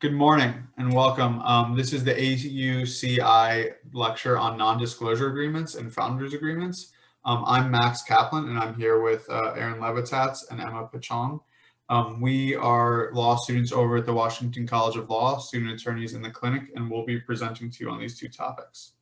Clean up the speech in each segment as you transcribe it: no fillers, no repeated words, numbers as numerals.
Good morning and welcome. This is the AUCI lecture on non-disclosure agreements and founders agreements. I'm Max Kaplan and I'm here with Aaron Levitats and Emma Pachong. We are law students over at the Washington College of Law, student attorneys in the clinic, and we'll be presenting to you on these two topics.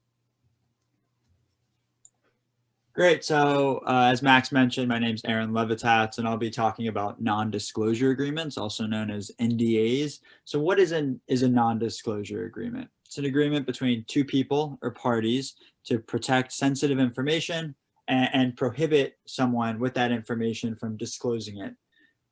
Great. So as Max mentioned, my name is Aaron Levitats, and I'll be talking about non-disclosure agreements, also known as NDAs. So what is a non-disclosure agreement? It's an agreement between two people or parties to protect sensitive information and prohibit someone with that information from disclosing it.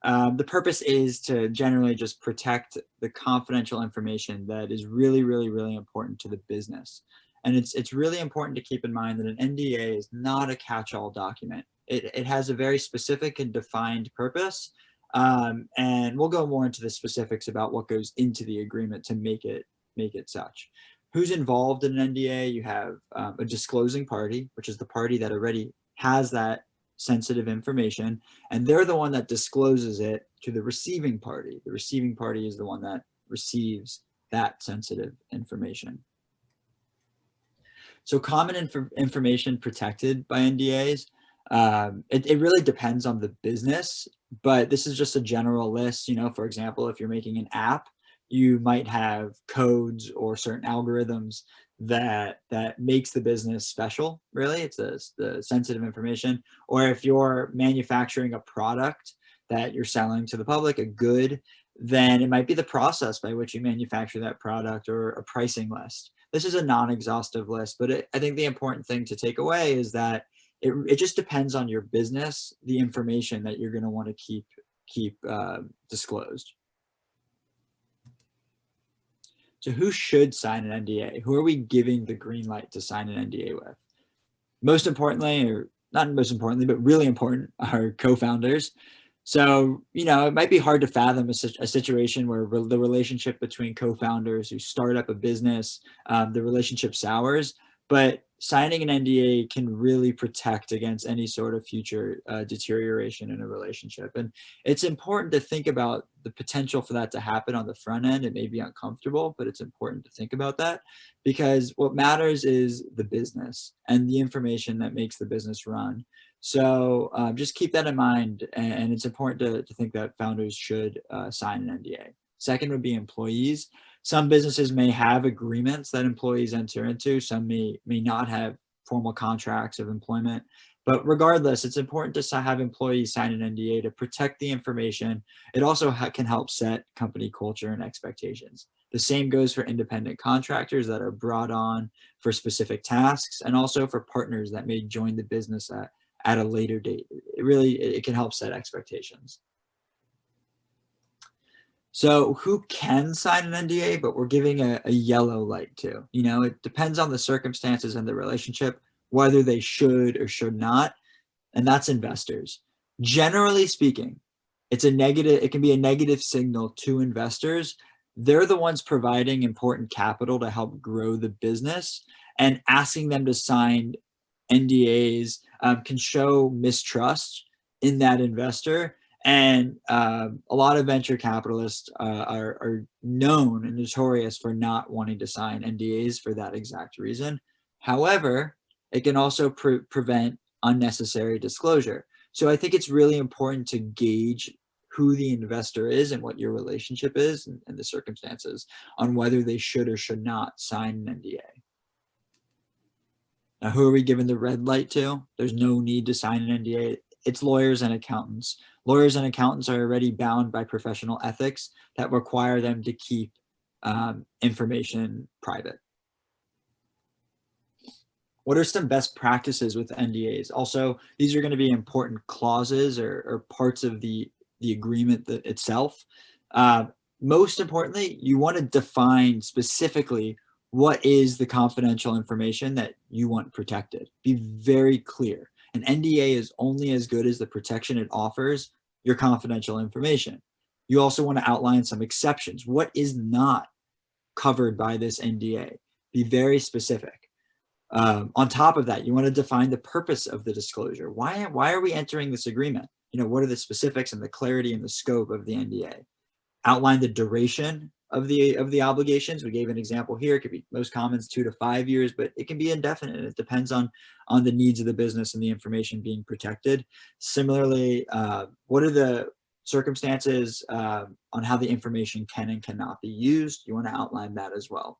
The purpose is to generally just protect the confidential information that is really, really, really important to the business. And it's really important to keep in mind that an NDA is not a catch-all document. It has a very specific and defined purpose. And we'll go more into the specifics about what goes into the agreement to make it such. Who's involved in an NDA? You have a disclosing party, which is the party that already has that sensitive information, and they're the one that discloses it to the receiving party. The receiving party is the one that receives that sensitive information. So common information protected by NDAs, it really depends on the business, but this is just a general list. For example, if you're making an app, you might have codes or certain algorithms that makes the business special. Really, it's the sensitive information. Or if you're manufacturing a product that you're selling to the public, a good, then it might be the process by which you manufacture that product or a pricing list. This is a non-exhaustive list, but I think the important thing to take away is that it just depends on your business, the information that you're going to want to keep disclosed. So who should sign an NDA? Who are we giving the green light to sign an NDA with? Most importantly, or not most importantly, but really important, are co-founders. So, it might be hard to fathom a situation where the relationship between co-founders who start up a business, the relationship sours, but signing an NDA can really protect against any sort of future deterioration in a relationship. And it's important to think about the potential for that to happen on the front end. It may be uncomfortable, but it's important to think about that, because what matters is the business and the information that makes the business run. So just keep that in mind, and it's important to think that founders should sign an NDA. Second would be employees. Some businesses may have agreements that employees enter into. Some may not have formal contracts of employment. But regardless, it's important to have employees sign an NDA to protect the information. It also can help set company culture and expectations. The same goes for independent contractors that are brought on for specific tasks, and also for partners that may join the business at a later date. It can help set expectations. So who can sign an NDA, but we're giving a yellow light to? It depends on the circumstances and the relationship, whether they should or should not, and that's investors. Generally speaking, it can be a negative signal to investors. They're the ones providing important capital to help grow the business, and asking them to sign NDAs can show mistrust in that investor. And a lot of venture capitalists are known and notorious for not wanting to sign NDAs for that exact reason. However, it can also prevent unnecessary disclosure. So I think it's really important to gauge who the investor is and what your relationship is and the circumstances on whether they should or should not sign an NDA. Now, who are we giving the red light to? There's no need to sign an NDA. It's lawyers and accountants. Lawyers and accountants are already bound by professional ethics that require them to keep information private. What are some best practices with NDAs? Also, these are going to be important clauses or parts of the agreement itself. Most importantly, you want to define specifically what is the confidential information that you want protected. Be very clear. An NDA is only as good as the protection it offers your confidential information. You also want to outline some exceptions. What is not covered by this NDA? Be very specific. On top of that, you want to define the purpose of the disclosure. Why are we entering this agreement? What are the specifics and the clarity and the scope of the NDA? Outline the duration of the obligations. We gave an example here. It could be most common is 2 to 5 years, but it can be indefinite. It depends on the needs of the business and the information being protected. Similarly, what are the circumstances on how the information can and cannot be used? You want to outline that as well.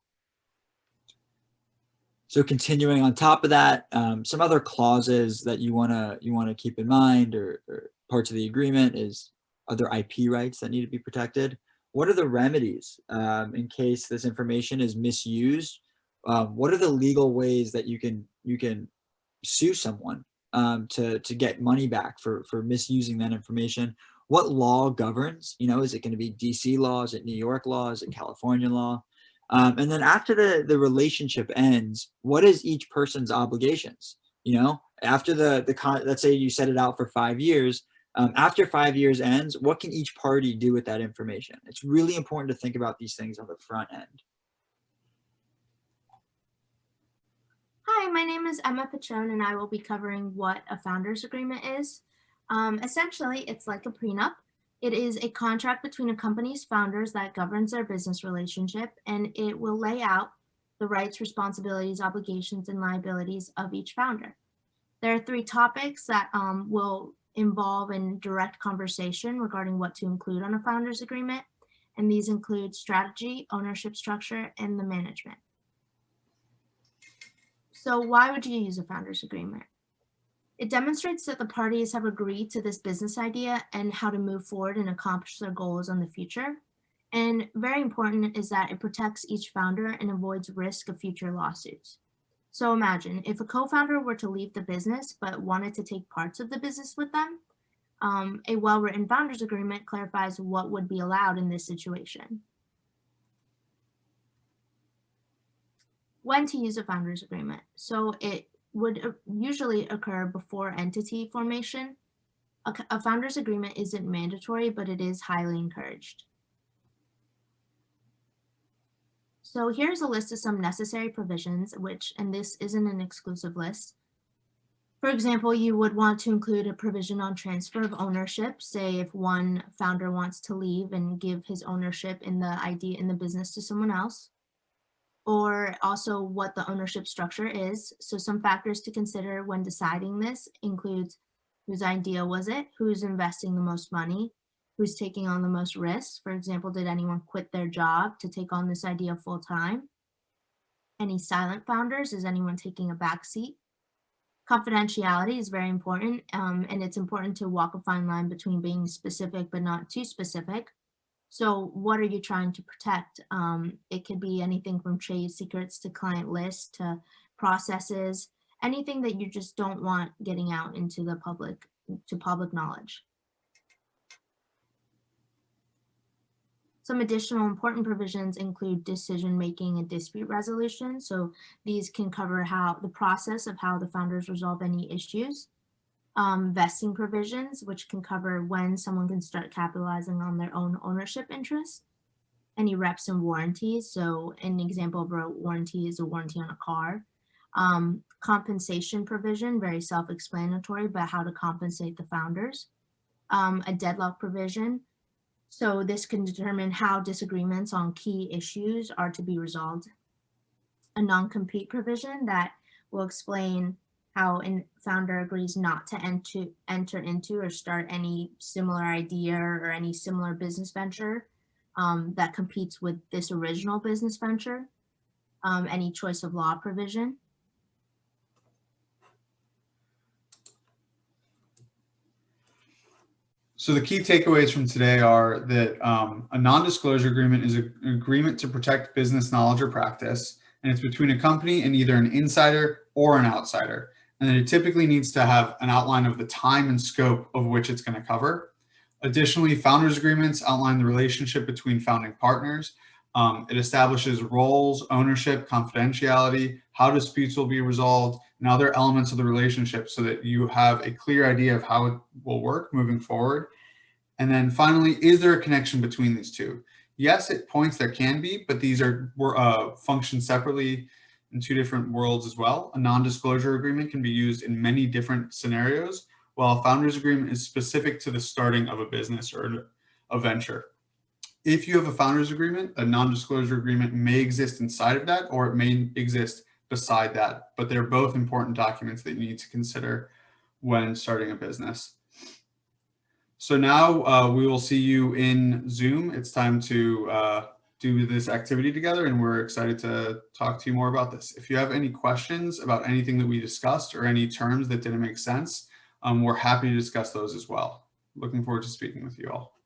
So continuing on top of that, some other clauses that you want to keep in mind, or parts of the agreement, is other IP rights that need to be protected. What are the remedies in case this information is misused? What are the legal ways that you can sue someone to get money back for misusing that information? What law governs? Is it going to be DC law? Is it New York law? Is it California law? And then after the relationship ends, what is each person's obligations? After let's say you set it out for 5 years. After 5 years ends, what can each party do with that information? It's really important to think about these things on the front end. Hi, my name is Emma Patron, and I will be covering what a founders agreement is. Essentially, it's like a prenup. It is a contract between a company's founders that governs their business relationship, and it will lay out the rights, responsibilities, obligations, and liabilities of each founder. There are 3 topics that will involve in direct conversation regarding what to include on a founders agreement, and these include strategy, ownership structure, and the management. So why would you use a founders agreement? It demonstrates that the parties have agreed to this business idea and how to move forward and accomplish their goals in the future. And very important is that it protects each founder and avoids risk of future lawsuits. So imagine if a co-founder were to leave the business but wanted to take parts of the business with them, a well-written founders agreement clarifies what would be allowed in this situation. When to use a founders agreement. So it would usually occur before entity formation. A founders agreement isn't mandatory, but it is highly encouraged. So here's a list of some necessary provisions, and this isn't an exclusive list. For example, you would want to include a provision on transfer of ownership. Say if one founder wants to leave and give his ownership in the idea in the business to someone else. Or also what the ownership structure is. So some factors to consider when deciding this includes whose idea was it, who's investing the most money, who's taking on the most risks. For example, did anyone quit their job to take on this idea full time? Any silent founders? Is anyone taking a back seat? Confidentiality is very important, and it's important to walk a fine line between being specific but not too specific. So what are you trying to protect? It could be anything from trade secrets to client lists to processes, anything that you just don't want getting out into the public, to public knowledge. Some additional important provisions include decision-making and dispute resolution. So these can cover the process of how the founders resolve any issues. Vesting provisions, which can cover when someone can start capitalizing on their own ownership interests. Any reps and warranties. So an example of a warranty is a warranty on a car. Compensation provision, very self-explanatory, but how to compensate the founders. A deadlock provision. So this can determine how disagreements on key issues are to be resolved. A non-compete provision that will explain how a founder agrees not to enter into or start any similar idea or any similar business venture that competes with this original business venture. Any choice of law provision. So the key takeaways from today are that a non-disclosure agreement is an agreement to protect business knowledge or practice, and it's between a company and either an insider or an outsider. And then it typically needs to have an outline of the time and scope of which it's going to cover. Additionally, founders agreements outline the relationship between founding partners. It establishes roles, ownership, confidentiality, how disputes will be resolved, and other elements of the relationship so that you have a clear idea of how it will work moving forward. And then finally, is there a connection between these two? Yes, at points there can be, but these are function separately in 2 different worlds as well. A non-disclosure agreement can be used in many different scenarios, while a founders agreement is specific to the starting of a business or a venture. If you have a founder's agreement, a non-disclosure agreement may exist inside of that, or it may exist beside that, but they're both important documents that you need to consider when starting a business. So now we will see you in Zoom. It's time to do this activity together, and we're excited to talk to you more about this. If you have any questions about anything that we discussed or any terms that didn't make sense, we're happy to discuss those as well. Looking forward to speaking with you all.